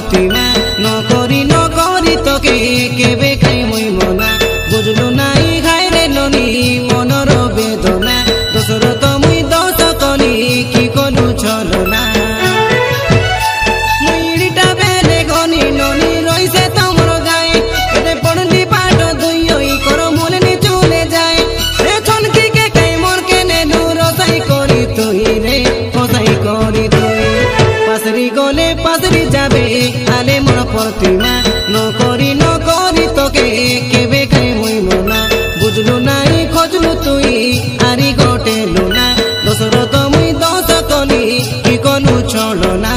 प्रतिमा नकरी तोके केबे काई मुई मना बुझलु नाई घायरे ननी मनर बेदना दोसर तो मुई दोष कली कि कलु छलना मुईटा बेले गनी ननी रईसे तमर गाए एते पड़ली पाट दुई कर मुलनी चले जाए रे छनकी के काई मोर के ने दूर साई करी तुई रे कोसाई करी तुई पासरी गले पासरी जाबे आले मोर प्रतिमा नकरी तोके केबे काई मुई मना बुझलु नाई खोजलु तुई आरी गोटे लुना दोसर तो मुई दोष कली कि कलु छलना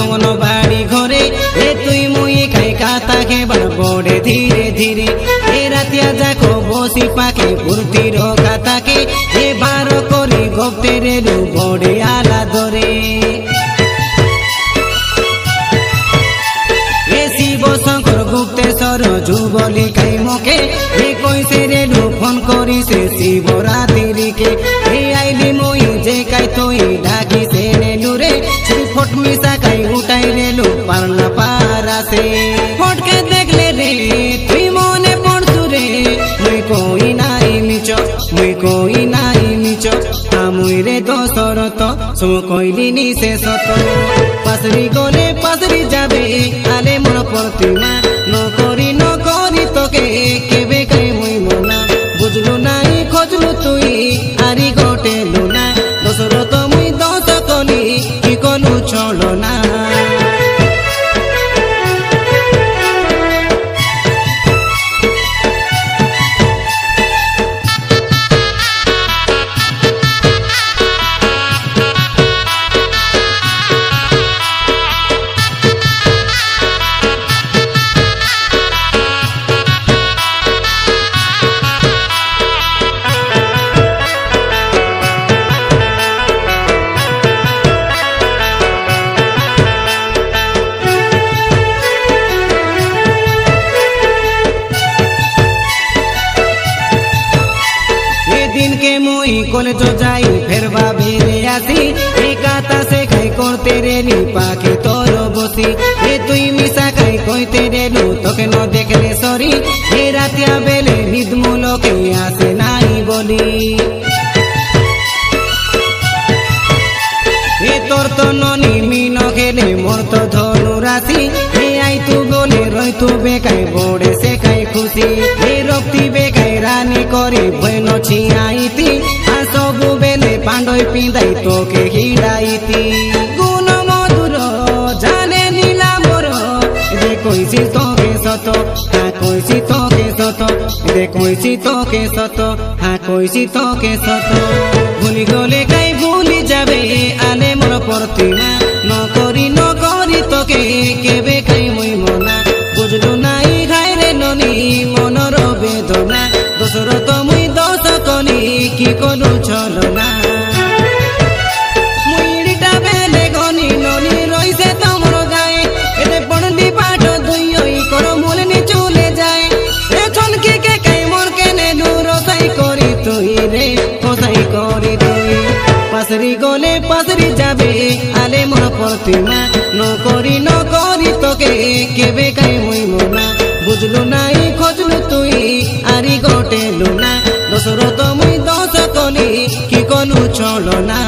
अंगनबाड़ी घरे ए तुई मुई खाई काता के बड़े धीरे धीरे ए रातिया जाको बसी पाके फुर्ती रो खाता के ए बार करी गप्ते रेलु बड़े आला धरे ए शिव शंकर गुप्तेश्वर जुबली खाई मके ए कैसे रेलु फोन करी से शिवरात्रि के ए आइली मुई जे काई तोई डाकी से नेलु रे फट मिसा काई उठाई रेलु पारना पारा से फट के देख ले रे तुई मने पड़तु रे मुई कोई नाई मिचो मुई रे दोसर तो सो कोइली नि से सत पासरी गले पासरी जाबे आले मोर प्रतिमा नकरी तोके केबे काई मुई मना बुझलु नाई खोजलु तुई आरी गोटे लुना दोसर तो मुई दोष कली कि कलु छलना के मुई कॉलेज जाई फेर बाबेरे आसी एकाता से खाई करते रेली पाखे तोर बसी ए तुई मिसा खाई कइते रेलु तोके न देखले सरी ए रातिया बेले निदमुल के आसे नाई बोली ए तोर तो ननी मीन खेले मोर तो धनु राशि ए आई तू बोले रही तू बेकाई बोड़े से खाई खुशी ए रक्ति बेकाई रानी करी भैन छियाईती आ सबु बेले पांडई पिंदाई तोके हिड़ाईती गुण मधुर जाने नीला मोर दे कोइसी तोके सत हा कोइसी तोके सत दे कोइसी तोके सत हा कोइसी तोके सत भूली गले काई भूली जाबे आले मोर प्रतिमा नकरी तोके केबे काई मुई मना बुझलु नाई घायरे ननी मनर बेदना दोसर तो मुई दोष कली कि कलु छलना मुईटा बेले गनी ननी रईसे तमर गाए एते पड़ली पाट दुई कर मुलनी चले जाए ए छनकी के काई मोर के ने दूर साई करी तुई रे कोसाई करी तुई पासरी गले पासरी जाबे आले मोर प्रतिमा नकरी तोके केबे काई मुई मना बुझलु नाई खोजलु तुई आरी गोटे लुना दोसर तो मुई दोष कली कि कलु छलना।